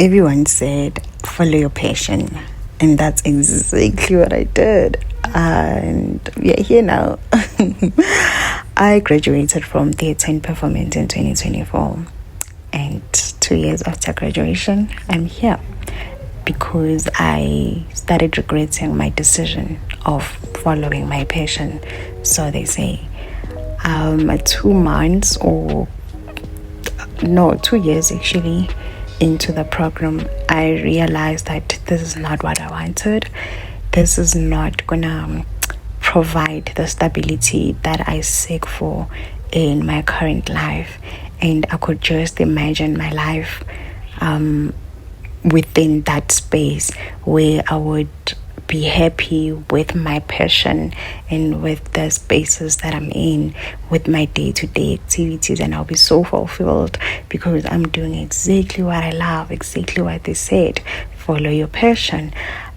Everyone said, follow your passion. And that's exactly what I did. And we are here now. I graduated from theatre and performance in 2024. And 2 years after graduation, I'm here because I started regretting my decision of following my passion. So they say, 2 months or no, 2 years actually into the program, I realized that this is not what I wanted. This is not gonna provide the stability that I seek for in my current life. And I could just imagine my life within that space where I would be happy with my passion and with the spaces that I'm in, with my day-to-day activities, and I'll be so fulfilled because I'm doing exactly what I love, exactly what they said, follow your passion.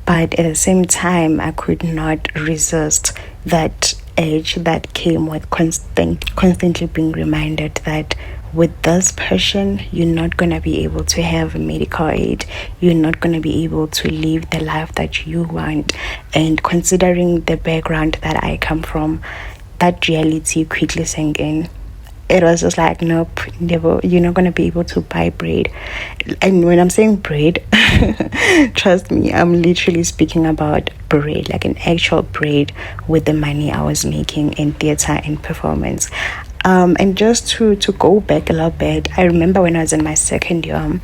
But at the same time, I could not resist that edge that came with constantly being reminded that with this passion, you're not going to be able to have medical aid. You're not going to be able to live the life that you want. And considering the background that I come from, that reality quickly sank in. It was just like, nope, never, you're not going to be able to buy bread. And when I'm saying bread, trust me, I'm literally speaking about bread, like an actual bread with the money I was making in theater and performance. And just to go back a little bit, I remember when I was in my second year,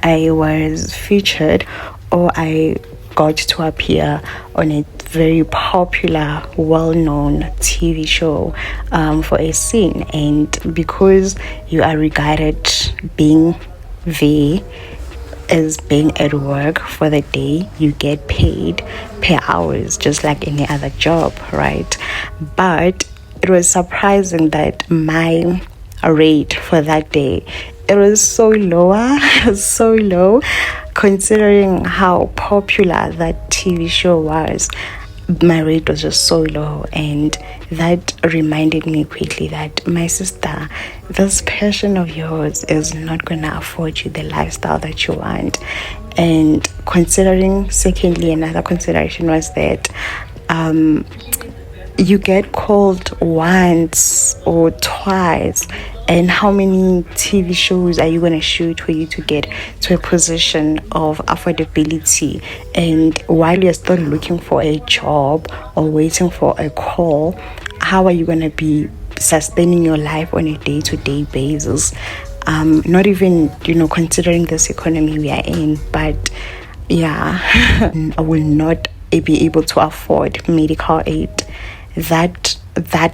I was featured, or I got to appear on a very popular, well-known TV show for a scene. And because you are regarded being there as being at work for the day, you get paid per hours, just like any other job, right? But it was surprising that my rate for that day, it was so lower, so low, considering how popular that TV show was. My rate was just so low, and that reminded me quickly that, my sister, this passion of yours is not gonna afford you the lifestyle that you want. And considering, secondly, another consideration was that you get called once or twice, and how many TV shows are you going to shoot for you to get to a position of affordability? And while you're still looking for a job or waiting for a call, how are you going to be sustaining your life on a day-to-day basis? Not even, considering this economy we are in, but yeah, I will not be able to afford medical aid. That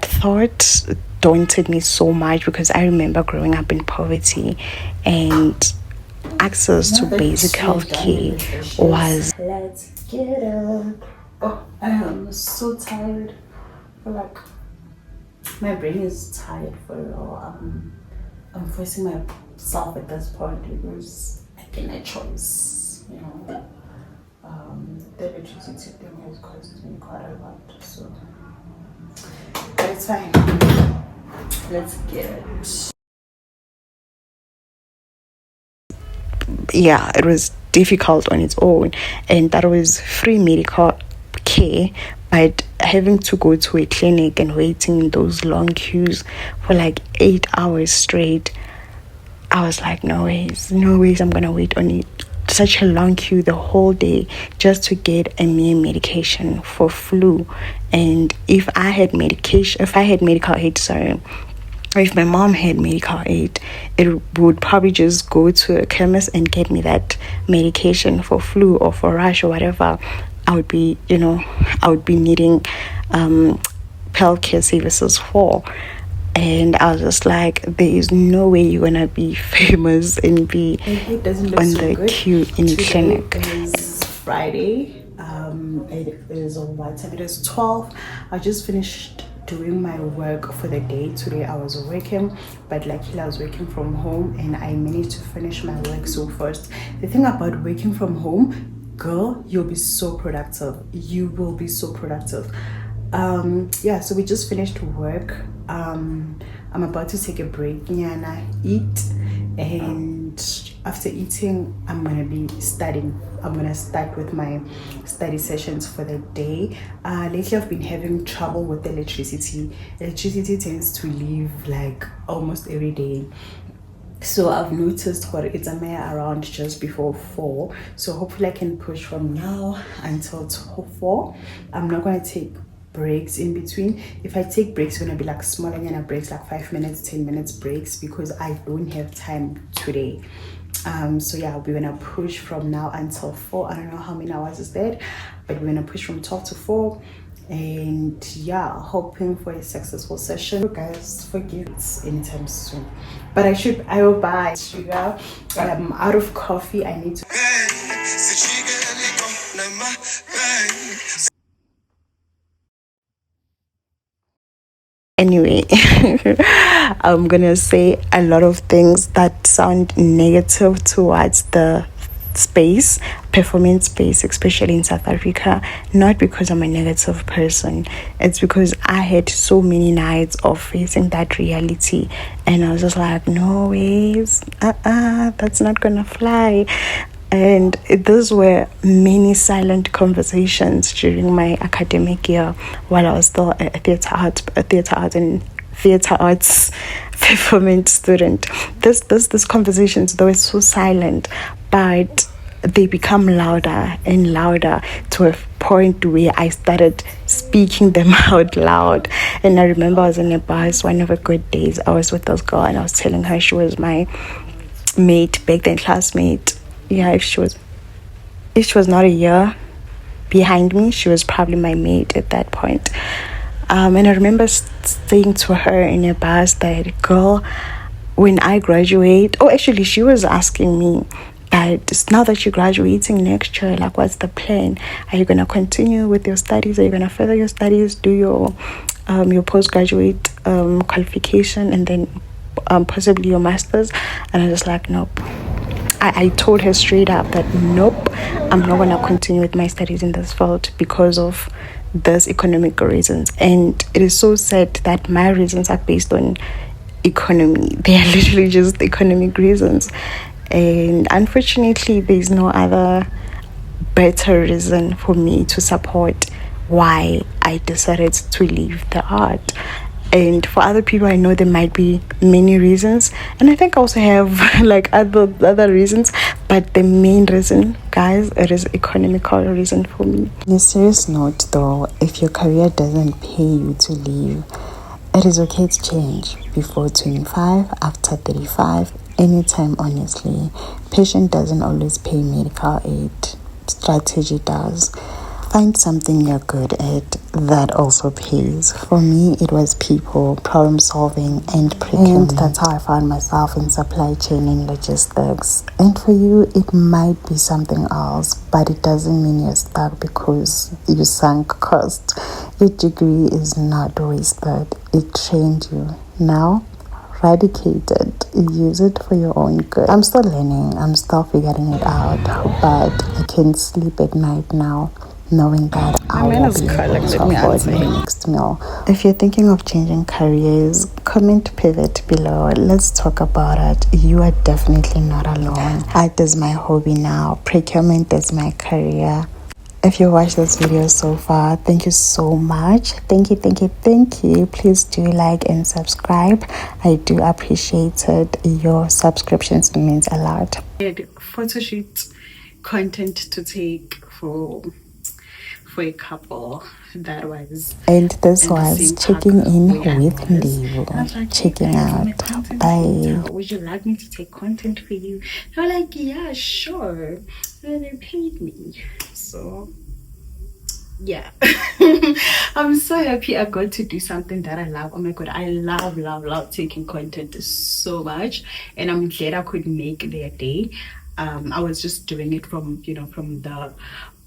thought daunted me so much, because I remember growing up in poverty, and access to basic healthcare was. Let's get up. Oh, I am so tired. Like, my brain is tired for real. I'm forcing myself at this point because I get a choice. The electricity thing has cost me quite a lot, so. But it's fine. Let's get it. Yeah, it was difficult on its own, and that was free medical care, but having to go to a clinic and waiting in those long queues for like 8 hours straight, I was like, no ways I'm gonna wait on it, such a long queue the whole day just to get a mere medication for flu. And if I had medical aid, if my mom had medical aid, it would probably just go to a chemist and get me that medication for flu or for rash or whatever I would be needing healthcare services for. And I was just like, there is no way you're gonna be famous and be on the queue in the clinic. It's Friday. It is on what time? It is 12. I just finished doing my work for the day. Today I was working, but luckily I was working from home, and I managed to finish my work so fast. The thing about working from home, girl, you'll be so productive. You will be so productive. So we just finished work. I'm about to take a break, Nyana, eat, and after eating, I'm gonna be studying. I'm gonna start with my study sessions for the day. Lately I've been having trouble with electricity. Electricity tends to leave like almost every day, so I've noticed what it's a mere around just before 4. So hopefully I can push from now until 4. I'm not going to take breaks in between. If I take breaks, it's going to be like smaller than a breaks, like 5 minutes, 10 minutes breaks, because I don't have time today. So yeah, we're gonna push from now until 4. I don't know how many hours is that, but we're gonna push from 12 to 4. And yeah, hoping for a successful session. You guys, forgive it anytime soon, but I will buy sugar. Out of coffee, I need to. Anyway, I'm gonna say a lot of things that sound negative towards the space, performance space, especially in South Africa. Not because I'm a negative person, it's because I had so many nights of facing that reality, and I was just like, no ways, that's not gonna fly. And those were many silent conversations during my academic year while I was still a theatre arts performance student. These conversations, they were so silent, but they become louder and louder to a point where I started speaking them out loud. And I remember I was in a bus one of the good days. I was with this girl and I was telling her she was my mate, back then classmate. Yeah, if she was not a year behind me, she was probably my mate at that point. And I remember saying to her in a bus that, girl, when I graduate, actually she was asking me that now that you're graduating next year, like, what's the plan? Are you gonna continue with your studies? Are you gonna further your studies, do your postgraduate qualification, and then possibly your master's? And I was like, nope. I told her straight up that nope, I'm not going to continue with my studies in this field because of those economic reasons. And it is so sad that my reasons are based on economy. They are literally just economic reasons. And unfortunately, there's no other better reason for me to support why I decided to leave the art. And for other people, I know there might be many reasons, and I think I also have like other reasons, but the main reason, guys, it is economical reason for me. On a serious note though, if your career doesn't pay you to leave, it is okay to change before 25, after 35, anytime. Honestly, patient doesn't always pay medical aid, strategy does. Find something you're good at that also pays. For me, it was people, problem solving, and procurement. And that's how I found myself in supply chain and logistics. And for you, it might be something else, but it doesn't mean you're stuck because you sunk cost. Your degree is not wasted. It trained you. Now, eradicate it. Use it for your own good. I'm still learning. I'm still figuring it out, but I can sleep at night now, knowing that I will be able to afford my next meal. If you're thinking of changing careers, comment pivot below. Let's talk about it. You are definitely not alone. Art is my hobby now. Procurement is my career. If you watched this video so far, thank you so much. Thank you. Please do like and subscribe. I do appreciate it. Your subscriptions means a lot. Photo shoot content to take for a couple that was, and this was checking in with Ndivo, like, checking out. Bye. Would you like me to take content for you? They were like, yeah, sure. And they paid me, so yeah. I'm so happy I got to do something that I love. Oh my god, I love taking content so much, and I'm glad I could make their day. I was just doing it from the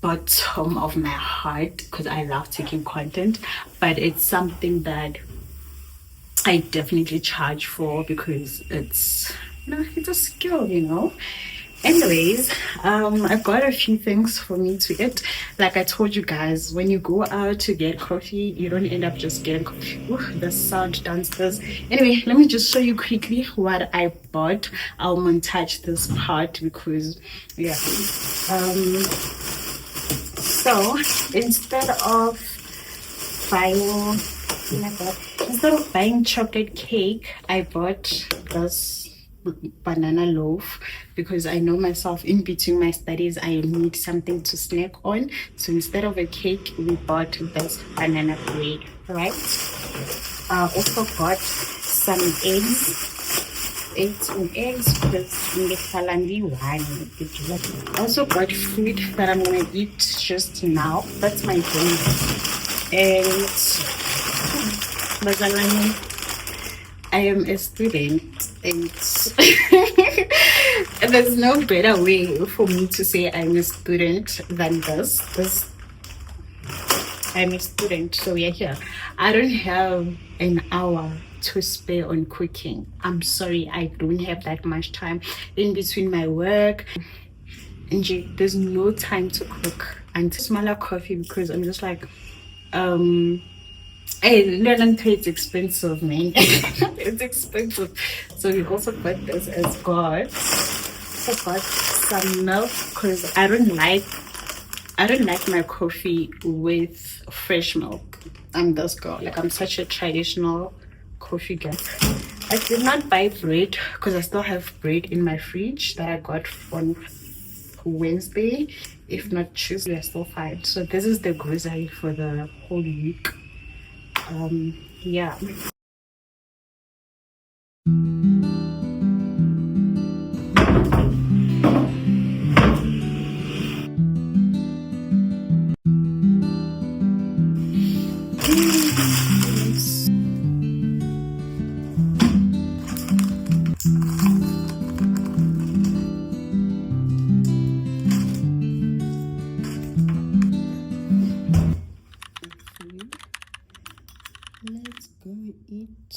bottom of my heart because I love taking content, but it's something that I definitely charge for because it's it's a skill, Anyways, I got a few things for me to eat. Like I told you guys, when you go out to get coffee, you don't end up just getting coffee. Ooh, the sound downstairs. Anyway, let me just show you quickly what I bought. I'll montage this part because, yeah. So instead of buying, oh my God, instead of buying chocolate cake, I bought this banana loaf because I know myself in between my studies I need something to snack on. So instead of a cake, we bought this banana bread, right? I also got some eggs because in the calendar one. I also got food that I'm gonna eat just now. That's my drink. And I am a student, and there's no better way for me to say I'm a student than this. I'm a student, so we're here. I don't have an hour to spare on cooking. I'm sorry, I don't have that much time in between my work. And there's no time to cook and smaller coffee because I'm just like, hey, Learning it's expensive, man. It's expensive. So we also got this as well. Also got some milk because I don't like my coffee with fresh milk. I'm this girl. Like I'm such a traditional coffee girl. I did not buy bread because I still have bread in my fridge that I got on Wednesday. If not Tuesday, I still fine. So this is the grocery for the whole week. Yeah. Let's go eat.